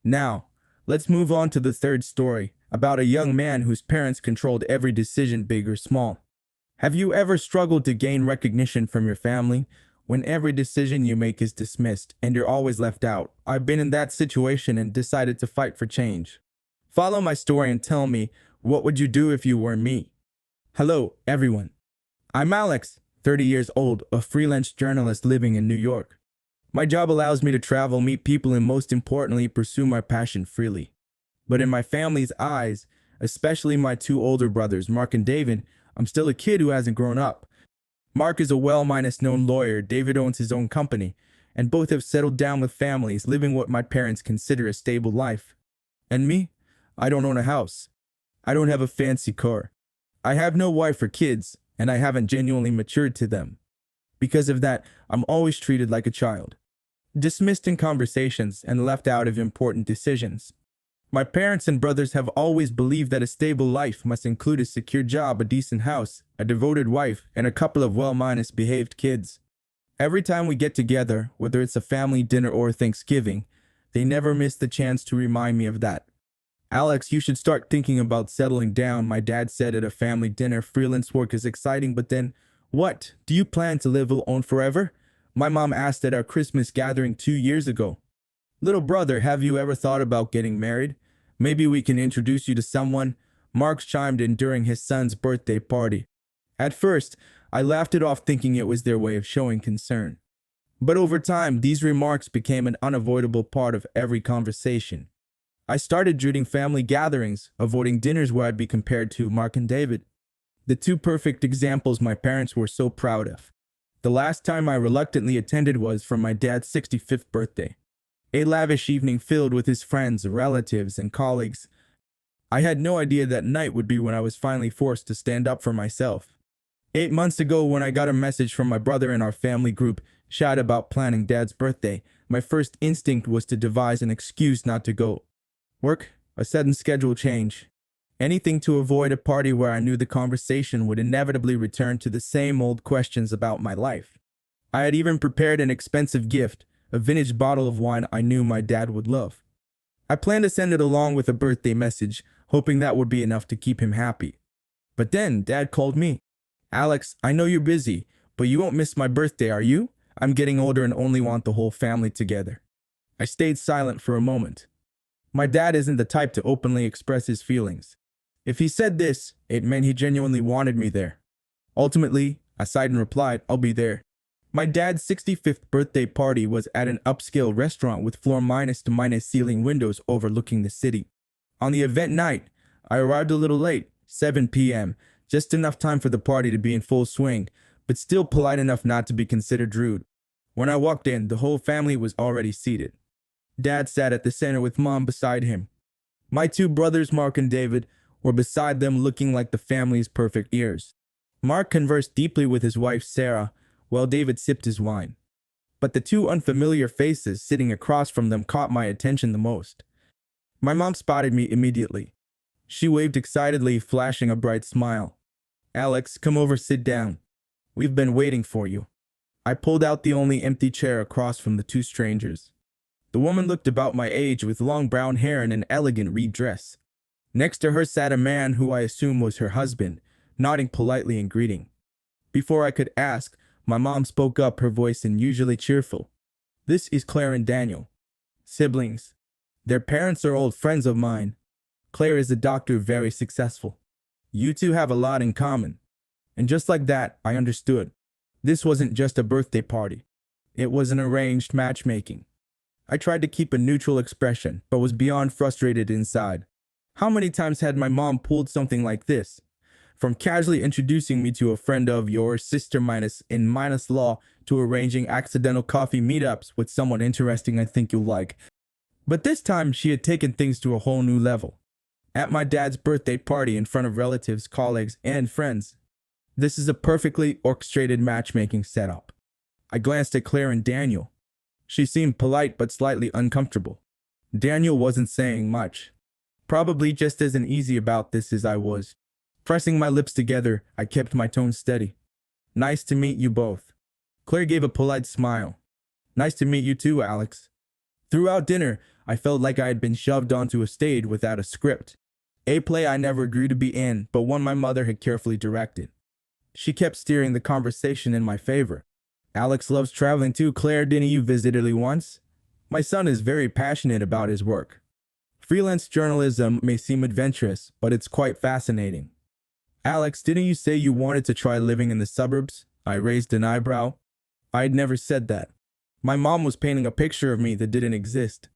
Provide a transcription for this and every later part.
Now, let's move on to the third story about a young man whose parents controlled every decision, big or small. Have you ever struggled to gain recognition from your family when every decision you make is dismissed and you're always left out? I've been in that situation and decided to fight for change. Follow my story and tell me, what would you do if you were me? Hello, everyone. I'm Alex, 30 years old, a freelance journalist living in New York. My job allows me to travel, meet people, and most importantly, pursue my passion freely. But in my family's eyes, especially my two older brothers, Mark and David, I'm still a kid who hasn't grown up. Mark is a well-known lawyer, David owns his own company, and both have settled down with families, living what my parents consider a stable life. And me? I don't own a house. I don't have a fancy car. I have no wife or kids, and I haven't genuinely matured to them. Because of that, I'm always treated like a child, dismissed in conversations and left out of important decisions. My parents and brothers have always believed that a stable life must include a secure job, a decent house, a devoted wife, and a couple of well-behaved kids. Every time we get together, whether it's a family dinner or Thanksgiving, they never miss the chance to remind me of that. Alex, you should start thinking about settling down, my dad said at a family dinner. Freelance work is exciting, but then, what? Do you plan to live alone forever? My mom asked at our Christmas gathering 2 years ago. Little brother, have you ever thought about getting married? Maybe we can introduce you to someone. Mark chimed in during his son's birthday party. At first, I laughed it off, thinking it was their way of showing concern. But over time, these remarks became an unavoidable part of every conversation. I started dreading family gatherings, avoiding dinners where I'd be compared to Mark and David, the two perfect examples my parents were so proud of. The last time I reluctantly attended was for my dad's 65th birthday. A lavish evening filled with his friends, relatives, and colleagues. I had no idea that night would be when I was finally forced to stand up for myself. 8 months ago, when I got a message from my brother in our family group chat about planning Dad's birthday, my first instinct was to devise an excuse not to go. Work, a sudden schedule change, anything to avoid a party where I knew the conversation would inevitably return to the same old questions about my life. I had even prepared an expensive gift, a vintage bottle of wine I knew my dad would love. I planned to send it along with a birthday message, hoping that would be enough to keep him happy. But then Dad called me. Alex, I know you're busy, but you won't miss my birthday, are you? I'm getting older and only want the whole family together. I stayed silent for a moment. My dad isn't the type to openly express his feelings. If he said this, it meant he genuinely wanted me there. Ultimately, I sighed and replied, I'll be there. My dad's 65th birthday party was at an upscale restaurant with floor minus ceiling windows overlooking the city. On the event night, I arrived a little late, 7 p.m., just enough time for the party to be in full swing, but still polite enough not to be considered rude. When I walked in, the whole family was already seated. Dad sat at the center with Mom beside him. My two brothers, Mark and David, were beside them, looking like the family's perfect ears. Mark conversed deeply with his wife, Sarah, while David sipped his wine. But the two unfamiliar faces sitting across from them caught my attention the most. My mom spotted me immediately. She waved excitedly, flashing a bright smile. Alex, come over, sit down. We've been waiting for you. I pulled out the only empty chair across from the two strangers. The woman looked about my age, with long brown hair and an elegant red dress. Next to her sat a man who I assumed was her husband, nodding politely in greeting. Before I could ask, my mom spoke up, her voice unusually cheerful. This is Claire and Daniel. Siblings. Their parents are old friends of mine. Claire is a doctor, very successful. You two have a lot in common. And just like that, I understood. This wasn't just a birthday party. It was an arranged matchmaking. I tried to keep a neutral expression, but was beyond frustrated inside. How many times had my mom pulled something like this? From casually introducing me to a friend of your sister in law to arranging accidental coffee meetups with someone interesting I think you'll like. But this time she had taken things to a whole new level. At my dad's birthday party in front of relatives, colleagues, and friends. This is a perfectly orchestrated matchmaking setup. I glanced at Claire and Daniel. She seemed polite but slightly uncomfortable. Daniel wasn't saying much. Probably just as uneasy about this as I was. Pressing my lips together, I kept my tone steady. Nice to meet you both. Claire gave a polite smile. Nice to meet you too, Alex. Throughout dinner, I felt like I had been shoved onto a stage without a script. A play I never grew to be in, but one my mother had carefully directed. She kept steering the conversation in my favor. Alex loves traveling too. Claire, didn't you visit Italy once? My son is very passionate about his work. Freelance journalism may seem adventurous, but it's quite fascinating. Alex, didn't you say you wanted to try living in the suburbs? I raised an eyebrow. I'd never said that. My mom was painting a picture of me that didn't exist.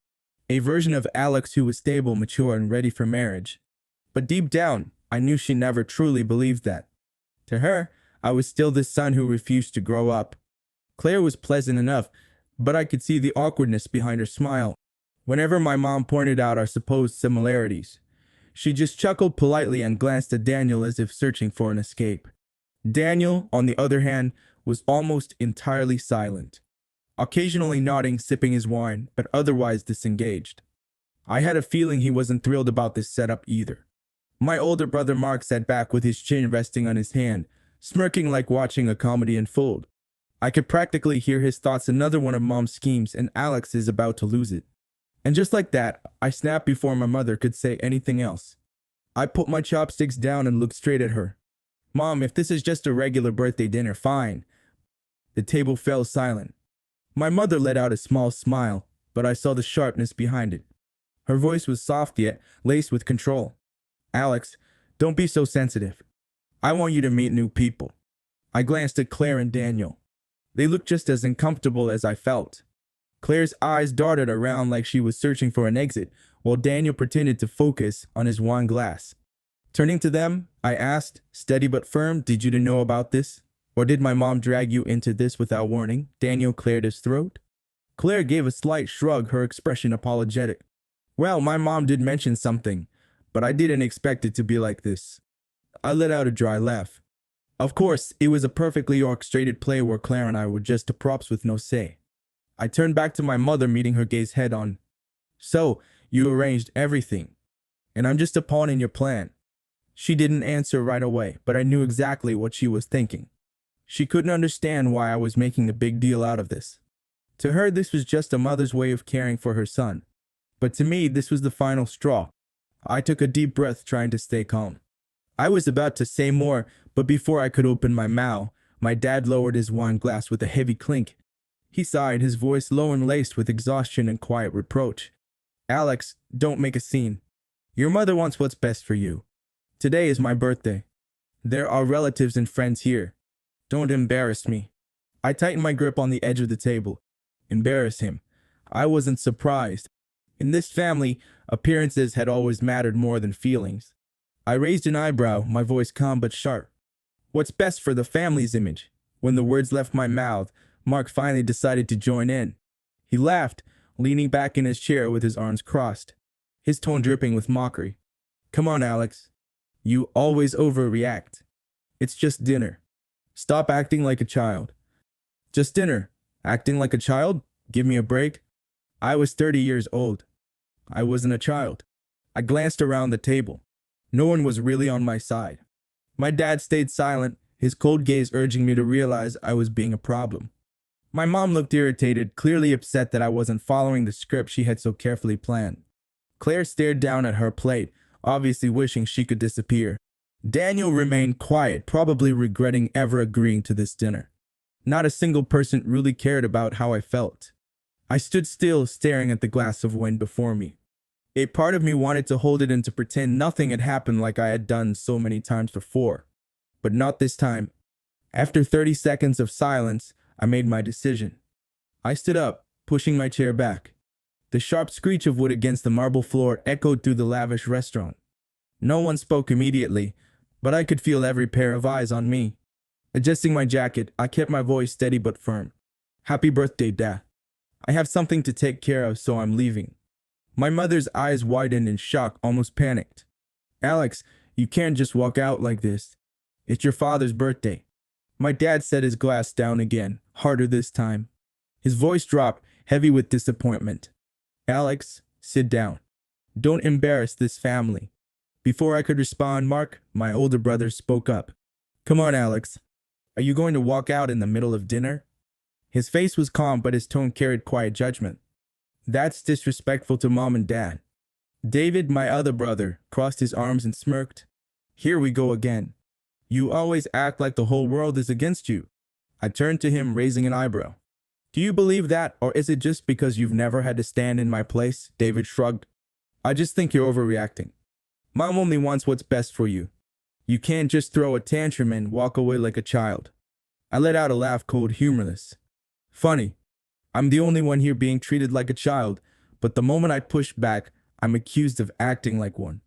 A version of Alex who was stable, mature, and ready for marriage. But deep down, I knew she never truly believed that. To her, I was still the son who refused to grow up. Claire was pleasant enough, but I could see the awkwardness behind her smile. Whenever my mom pointed out our supposed similarities, she just chuckled politely and glanced at Daniel as if searching for an escape. Daniel, on the other hand, was almost entirely silent, occasionally nodding, sipping his wine, but otherwise disengaged. I had a feeling he wasn't thrilled about this setup either. My older brother Mark sat back with his chin resting on his hand, smirking like watching a comedy unfold. I could practically hear his thoughts. Another one of Mom's schemes, and Alex is about to lose it. And just like that, I snapped before my mother could say anything else. I put my chopsticks down and looked straight at her. Mom, if this is just a regular birthday dinner, fine. The table fell silent. My mother let out a small smile, but I saw the sharpness behind it. Her voice was soft yet laced with control. Alex, don't be so sensitive. I want you to meet new people. I glanced at Claire and Daniel. They looked just as uncomfortable as I felt. Claire's eyes darted around like she was searching for an exit, while Daniel pretended to focus on his wine glass. Turning to them, I asked, steady but firm, did you know about this? Or did my mom drag you into this without warning? Daniel cleared his throat. Claire gave a slight shrug, her expression apologetic. Well, my mom did mention something, but I didn't expect it to be like this. I let out a dry laugh. Of course, it was a perfectly orchestrated play where Claire and I were just the props with no say. I turned back to my mother, meeting her gaze head on. So, you arranged everything, and I'm just a pawn in your plan. She didn't answer right away, but I knew exactly what she was thinking. She couldn't understand why I was making a big deal out of this. To her, this was just a mother's way of caring for her son. But to me, this was the final straw. I took a deep breath, trying to stay calm. I was about to say more, but before I could open my mouth, my dad lowered his wine glass with a heavy clink. He sighed, his voice low and laced with exhaustion and quiet reproach. Alex, don't make a scene. Your mother wants what's best for you. Today is my birthday. There are relatives and friends here. Don't embarrass me. I tightened my grip on the edge of the table. Embarrass him. I wasn't surprised. In this family, appearances had always mattered more than feelings. I raised an eyebrow, my voice calm but sharp. What's best for the family's image? When the words left my mouth, Mark finally decided to join in. He laughed, leaning back in his chair with his arms crossed, his tone dripping with mockery. Come on, Alex. You always overreact. It's just dinner. Stop acting like a child. Just dinner. Acting like a child? Give me a break. I was 30 years old. I wasn't a child. I glanced around the table. No one was really on my side. My dad stayed silent, his cold gaze urging me to realize I was being a problem. My mom looked irritated, clearly upset that I wasn't following the script she had so carefully planned. Claire stared down at her plate, obviously wishing she could disappear. Daniel remained quiet, probably regretting ever agreeing to this dinner. Not a single person really cared about how I felt. I stood still, staring at the glass of wine before me. A part of me wanted to hold it and to pretend nothing had happened like I had done so many times before. But not this time. After 30 seconds of silence, I made my decision. I stood up, pushing my chair back. The sharp screech of wood against the marble floor echoed through the lavish restaurant. No one spoke immediately, but I could feel every pair of eyes on me. Adjusting my jacket, I kept my voice steady but firm. Happy birthday, Dad. I have something to take care of, so I'm leaving. My mother's eyes widened in shock, almost panicked. Alex, you can't just walk out like this. It's your father's birthday. My dad set his glass down again, harder this time. His voice dropped, heavy with disappointment. Alex, sit down. Don't embarrass this family. Before I could respond, Mark, my older brother, spoke up. Come on, Alex. Are you going to walk out in the middle of dinner? His face was calm, but his tone carried quiet judgment. That's disrespectful to mom and dad. David, my other brother, crossed his arms and smirked. Here we go again. You always act like the whole world is against you. I turned to him, raising an eyebrow. Do you believe that, or is it just because you've never had to stand in my place? David shrugged. I just think you're overreacting. Mom only wants what's best for you. You can't just throw a tantrum and walk away like a child. I let out a laugh, cold, humorless. Funny. I'm the only one here being treated like a child, but the moment I push back, I'm accused of acting like one.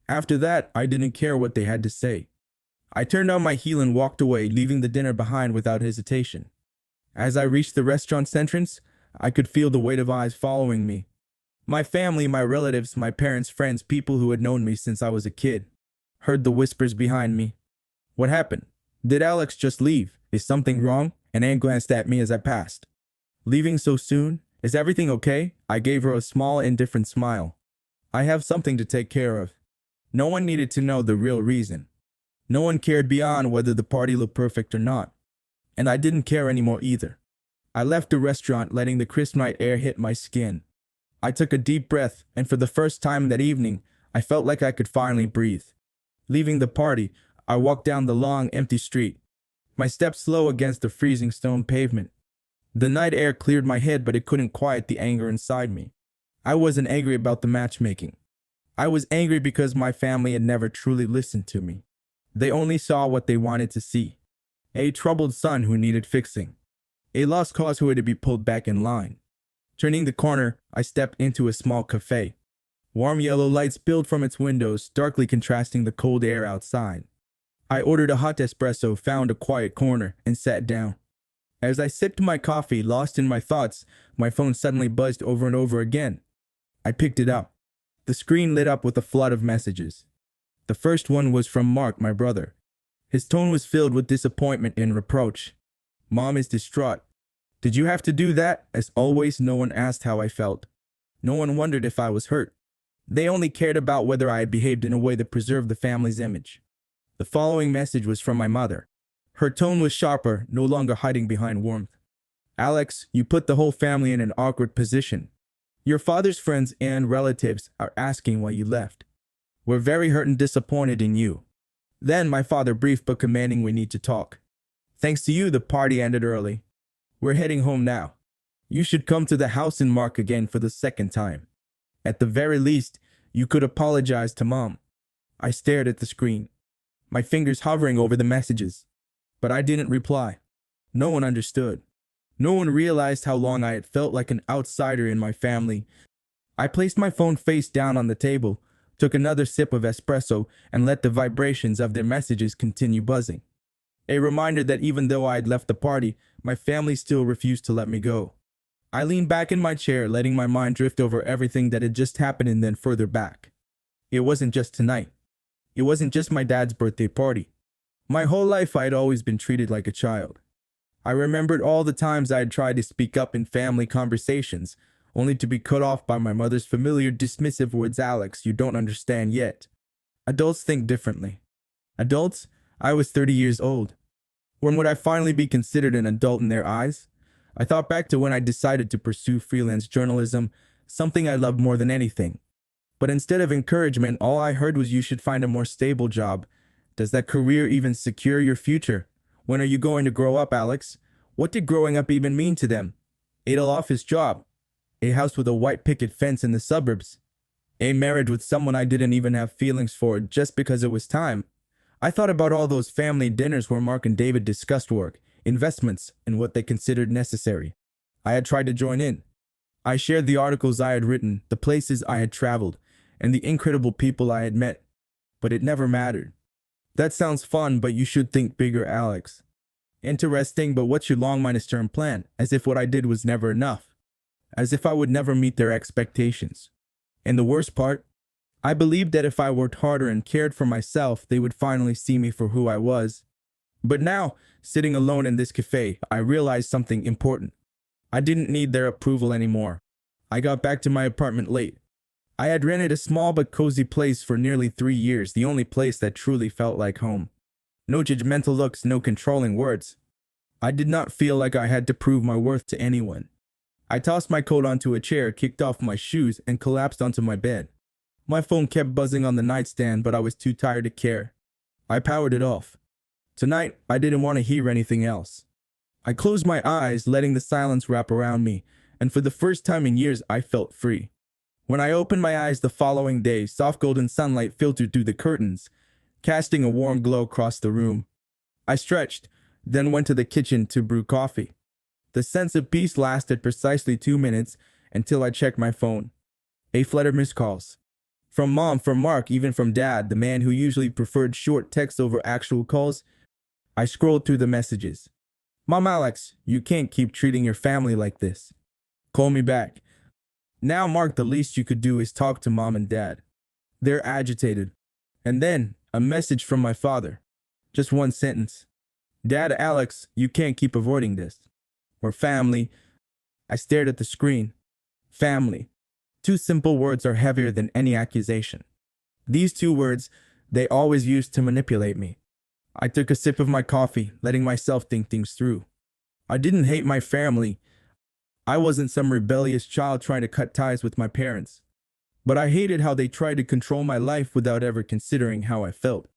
After that, I didn't care what they had to say. I turned on my heel and walked away, leaving the dinner behind without hesitation. As I reached the restaurant's entrance, I could feel the weight of eyes following me. My family, my relatives, my parents, friends, people who had known me since I was a kid. Heard the whispers behind me. What happened? Did Alex just leave? Is something wrong? And Anne glanced at me as I passed. Leaving so soon? Is everything okay? I gave her a small, indifferent smile. I have something to take care of. No one needed to know the real reason. No one cared beyond whether the party looked perfect or not. And I didn't care anymore either. I left the restaurant, letting the crisp night air hit my skin. I took a deep breath, and for the first time that evening, I felt like I could finally breathe. Leaving the party, I walked down the long, empty street, my steps slow against the freezing stone pavement. The night air cleared my head, but it couldn't quiet the anger inside me. I wasn't angry about the matchmaking. I was angry because my family had never truly listened to me. They only saw what they wanted to see. A troubled son who needed fixing. A lost cause who had to be pulled back in line. Turning the corner, I stepped into a small cafe. Warm yellow light spilled from its windows, darkly contrasting the cold air outside. I ordered a hot espresso, found a quiet corner, and sat down. As I sipped my coffee, lost in my thoughts, my phone suddenly buzzed over and over again. I picked it up. The screen lit up with a flood of messages. The first one was from Mark, my brother. His tone was filled with disappointment and reproach. Mom is distraught. Did you have to do that? As always, no one asked how I felt. No one wondered if I was hurt. They only cared about whether I had behaved in a way that preserved the family's image. The following message was from my mother. Her tone was sharper, no longer hiding behind warmth. Alex, you put the whole family in an awkward position. Your father's friends and relatives are asking why you left. We're very hurt and disappointed in you. Then my father briefed but commanding, we need to talk. Thanks to you, the party ended early. We're heading home now. You should come to the house and Mark again for the second time. At the very least, you could apologize to Mom. I stared at the screen, my fingers hovering over the messages. But I didn't reply. No one understood. No one realized how long I had felt like an outsider in my family. I placed my phone face down on the table, took another sip of espresso, and let the vibrations of their messages continue buzzing. A reminder that even though I had left the party, my family still refused to let me go. I leaned back in my chair, letting my mind drift over everything that had just happened and then further back. It wasn't just tonight. It wasn't just my dad's birthday party. My whole life I had always been treated like a child. I remembered all the times I had tried to speak up in family conversations, only to be cut off by my mother's familiar dismissive words, Alex, you don't understand yet. Adults think differently. Adults? I was 30 years old. When would I finally be considered an adult in their eyes? I thought back to when I decided to pursue freelance journalism, something I loved more than anything. But instead of encouragement, all I heard was you should find a more stable job. Does that career even secure your future? When are you going to grow up, Alex? What did growing up even mean to them? A office job, a house with a white picket fence in the suburbs, a marriage with someone I didn't even have feelings for just because it was time. I thought about all those family dinners where Mark and David discussed work, investments, and what they considered necessary. I had tried to join in. I shared the articles I had written, the places I had traveled, and the incredible people I had met. But it never mattered. That sounds fun, but you should think bigger, Alex. Interesting, but what's your long minus-term plan? As if what I did was never enough. As if I would never meet their expectations. And the worst part? I believed that if I worked harder and cared for myself, they would finally see me for who I was. But now, sitting alone in this cafe, I realized something important. I didn't need their approval anymore. I got back to my apartment late. I had rented a small but cozy place for nearly 3 years, the only place that truly felt like home. No judgmental looks, no controlling words. I did not feel like I had to prove my worth to anyone. I tossed my coat onto a chair, kicked off my shoes, and collapsed onto my bed. My phone kept buzzing on the nightstand, but I was too tired to care. I powered it off. Tonight, I didn't want to hear anything else. I closed my eyes, letting the silence wrap around me, and for the first time in years, I felt free. When I opened my eyes the following day, soft golden sunlight filtered through the curtains, casting a warm glow across the room. I stretched, then went to the kitchen to brew coffee. The sense of peace lasted precisely 2 minutes until I checked my phone. A flood of missed calls. From Mom, from Mark, even from Dad, the man who usually preferred short texts over actual calls. I scrolled through the messages. Mom, Alex, you can't keep treating your family like this. Call me back. Now, Mark, the least you could do is talk to Mom and Dad. They're agitated. And then, a message from my father. Just one sentence. Dad, Alex, you can't keep avoiding this. Or family. I stared at the screen. Family. Two simple words are heavier than any accusation. These two words, they always used to manipulate me. I took a sip of my coffee, letting myself think things through. I didn't hate my family. I wasn't some rebellious child trying to cut ties with my parents. But I hated how they tried to control my life without ever considering how I felt.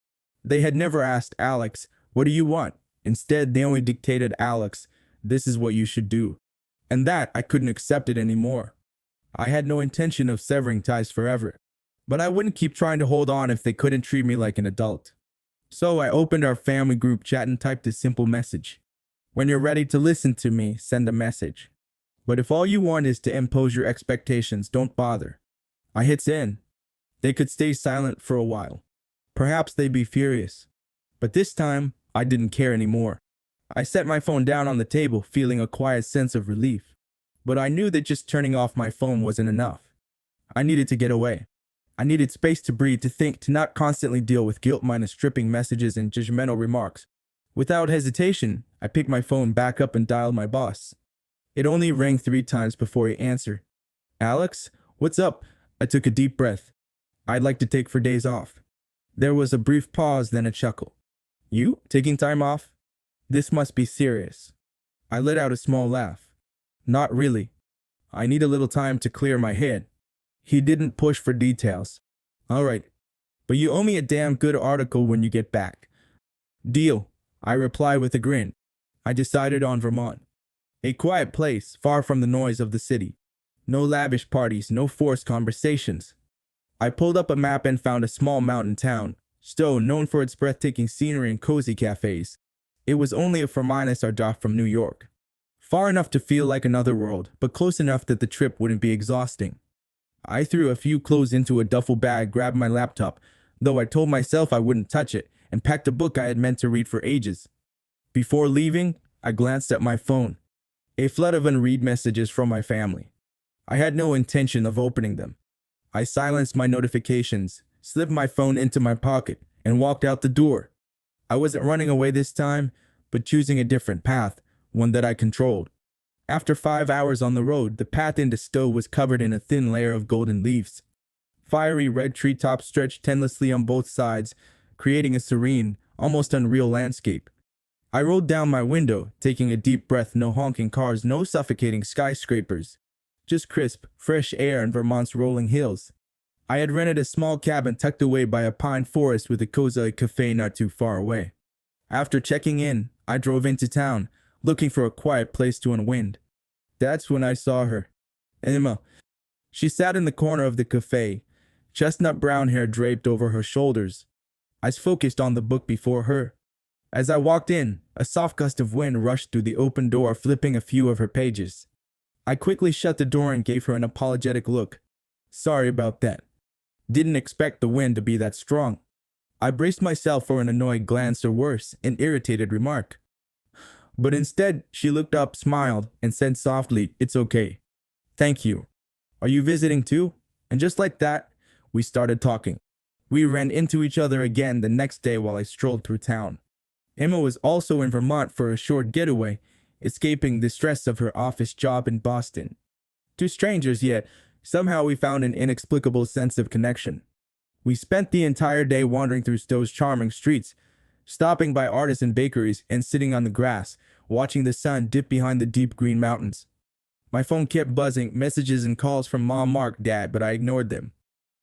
They had never asked Alex, what do you want? Instead, they only dictated Alex, this is what you should do. And that, I couldn't accept it anymore. I had no intention of severing ties forever. But I wouldn't keep trying to hold on if they couldn't treat me like an adult. So I opened our family group chat and typed a simple message. When you're ready to listen to me, send a message. But if all you want is to impose your expectations, don't bother. I hit send. They could stay silent for a while. Perhaps they'd be furious. But this time, I didn't care anymore. I set my phone down on the table, feeling a quiet sense of relief. But I knew that just turning off my phone wasn't enough. I needed to get away. I needed space to breathe, to think, to not constantly deal with guilt-minus stripping messages and judgmental remarks. Without hesitation, I picked my phone back up and dialed my boss. It only rang 3 times before he answered. Alex, what's up? I took a deep breath. I'd like to take 4 days off. There was a brief pause, then a chuckle. You? Taking time off? This must be serious. I let out a small laugh. Not really. I need a little time to clear my head. He didn't push for details. All right, but you owe me a damn good article when you get back. Deal, I replied with a grin. I decided on Vermont. A quiet place, far from the noise of the city. No lavish parties, no forced conversations. I pulled up a map and found a small mountain town, Stowe, known for its breathtaking scenery and cozy cafes. It was only a 4-hour drive from New York. Far enough to feel like another world, but close enough that the trip wouldn't be exhausting. I threw a few clothes into a duffel bag, grabbed my laptop, though I told myself I wouldn't touch it, and packed a book I had meant to read for ages. Before leaving, I glanced at my phone. A flood of unread messages from my family. I had no intention of opening them. I silenced my notifications, slipped my phone into my pocket, and walked out the door. I wasn't running away this time, but choosing a different path, one that I controlled. After 5 hours on the road, the path into Stowe was covered in a thin layer of golden leaves. Fiery red treetops stretched endlessly on both sides, creating a serene, almost unreal landscape. I rolled down my window, taking a deep breath. No honking cars, no suffocating skyscrapers. Just crisp, fresh air and Vermont's rolling hills. I had rented a small cabin tucked away by a pine forest with a cozy cafe not too far away. After checking in, I drove into town, looking for a quiet place to unwind. That's when I saw her. Emma. She sat in the corner of the cafe, chestnut brown hair draped over her shoulders. Eyes focused on the book before her. As I walked in, a soft gust of wind rushed through the open door, flipping a few of her pages. I quickly shut the door and gave her an apologetic look. Sorry about that. Didn't expect the wind to be that strong. I braced myself for an annoyed glance or worse, an irritated remark. But instead, she looked up, smiled, and said softly, It's okay. Thank you. Are you visiting too? And just like that, we started talking. We ran into each other again the next day while I strolled through town. Emma was also in Vermont for a short getaway, escaping the stress of her office job in Boston. Two strangers, yet somehow we found an inexplicable sense of connection. We spent the entire day wandering through Stowe's charming streets, stopping by artisan bakeries and sitting on the grass, watching the sun dip behind the deep green mountains. My phone kept buzzing, messages and calls from Mom, Mark, Dad, but I ignored them.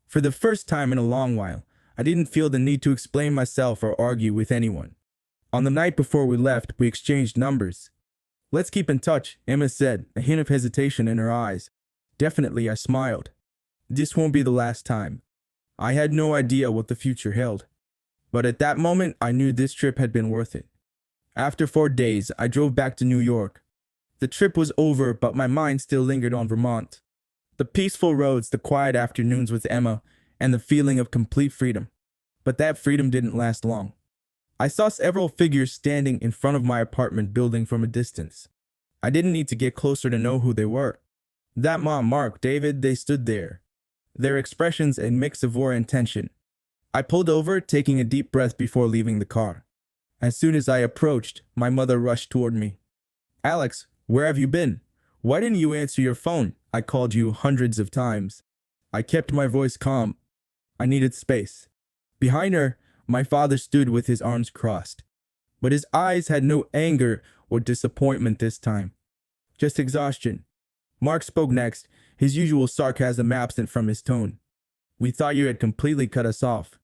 For the first time in a long while, I didn't feel the need to explain myself or argue with anyone. On the night before we left, we exchanged numbers. "Let's keep in touch," Emma said, a hint of hesitation in her eyes. "Definitely," I smiled. "This won't be the last time." I had no idea what the future held. But at that moment, I knew this trip had been worth it. After 4 days, I drove back to New York. The trip was over, but my mind still lingered on Vermont. The peaceful roads, the quiet afternoons with Emma, and the feeling of complete freedom. But that freedom didn't last long. I saw several figures standing in front of my apartment building from a distance. I didn't need to get closer to know who they were. That Mom, Mark, David, they stood there. Their expressions a mix of war and tension. I pulled over, taking a deep breath before leaving the car. As soon as I approached, my mother rushed toward me. "Alex, where have you been? Why didn't you answer your phone? I called you hundreds of times." I kept my voice calm. I needed space. Behind her, my father stood with his arms crossed. But his eyes had no anger or disappointment this time. Just exhaustion. Mark spoke next, his usual sarcasm absent from his tone. "We thought you had completely cut us off."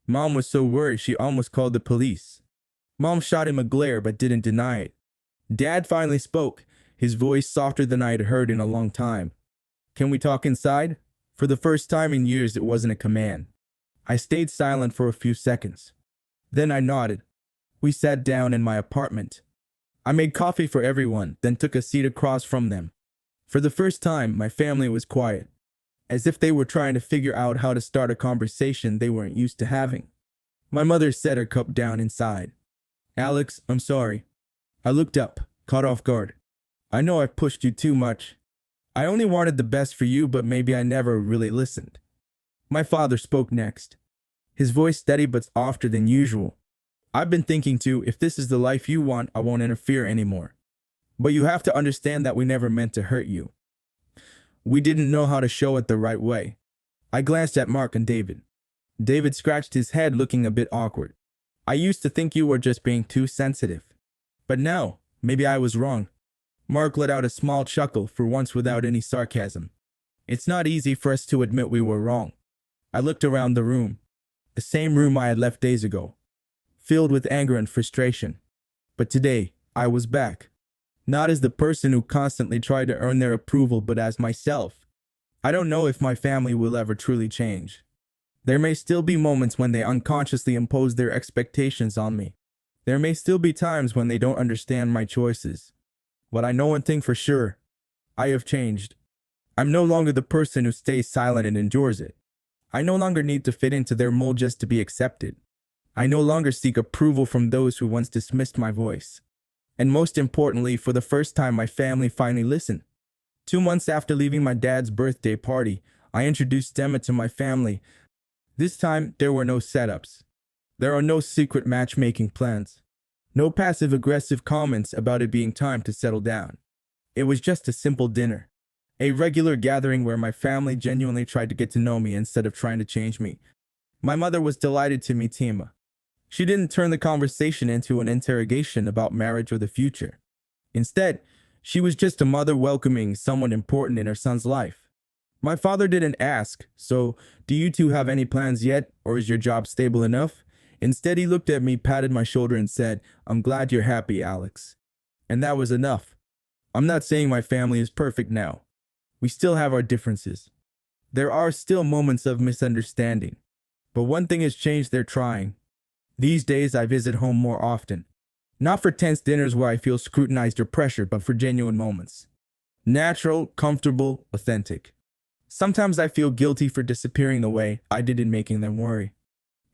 Mom was so worried she almost called the police. Mom shot him a glare but didn't deny it. Dad finally spoke, his voice softer than I had heard in a long time. "Can we talk inside?" For the first time in years, it wasn't a command. I stayed silent for a few seconds. Then I nodded. We sat down in my apartment. I made coffee for everyone, then took a seat across from them. For the first time, my family was quiet, as if they were trying to figure out how to start a conversation they weren't used to having. My mother set her cup down and sighed. "Alex, I'm sorry." I looked up, caught off guard. "I know I've pushed you too much. I only wanted the best for you, but maybe I never really listened." My father spoke next, his voice steady but softer than usual. "I've been thinking too, if this is the life you want, I won't interfere anymore. But you have to understand that we never meant to hurt you. We didn't know how to show it the right way." I glanced at Mark and David. David scratched his head, looking a bit awkward. "I used to think you were just being too sensitive. But now, maybe I was wrong." Mark let out a small chuckle, for once without any sarcasm. "It's not easy for us to admit we were wrong." I looked around the room. The same room I had left days ago, filled with anger and frustration. But today, I was back. Not as the person who constantly tried to earn their approval, but as myself. I don't know if my family will ever truly change. There may still be moments when they unconsciously impose their expectations on me. There may still be times when they don't understand my choices. But I know one thing for sure. I have changed. I'm no longer the person who stays silent and endures it. I no longer need to fit into their mold just to be accepted. I no longer seek approval from those who once dismissed my voice. And most importantly, for the first time, my family finally listened. 2 months after leaving my dad's birthday party, I introduced Emma to my family. This time, there were no setups. There are no secret matchmaking plans. No passive-aggressive comments about it being time to settle down. It was just a simple dinner. A regular gathering where my family genuinely tried to get to know me instead of trying to change me. My mother was delighted to meet Emma. She didn't turn the conversation into an interrogation about marriage or the future. Instead, she was just a mother welcoming someone important in her son's life. My father didn't ask, "So, do you two have any plans yet, or is your job stable enough?" Instead, he looked at me, patted my shoulder, and said, "I'm glad you're happy, Alex." And that was enough. I'm not saying my family is perfect now. We still have our differences. There are still moments of misunderstanding. But one thing has changed: they're trying. These days, I visit home more often. Not for tense dinners where I feel scrutinized or pressured, but for genuine moments. Natural, comfortable, authentic. Sometimes I feel guilty for disappearing the way I did in making them worry.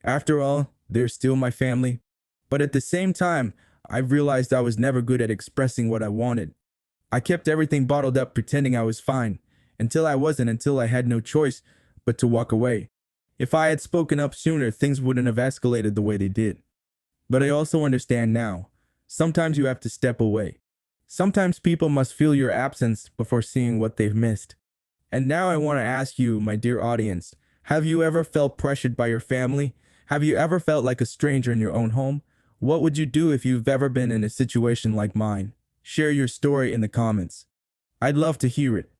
After all, they're still my family. But at the same time, I've realized I was never good at expressing what I wanted. I kept everything bottled up, pretending I was fine, until I wasn't, until I had no choice but to walk away. If I had spoken up sooner, things wouldn't have escalated the way they did. But I also understand now. Sometimes you have to step away. Sometimes people must feel your absence before seeing what they've missed. And now I want to ask you, my dear audience, have you ever felt pressured by your family? Have you ever felt like a stranger in your own home? What would you do if you've ever been in a situation like mine? Share your story in the comments. I'd love to hear it.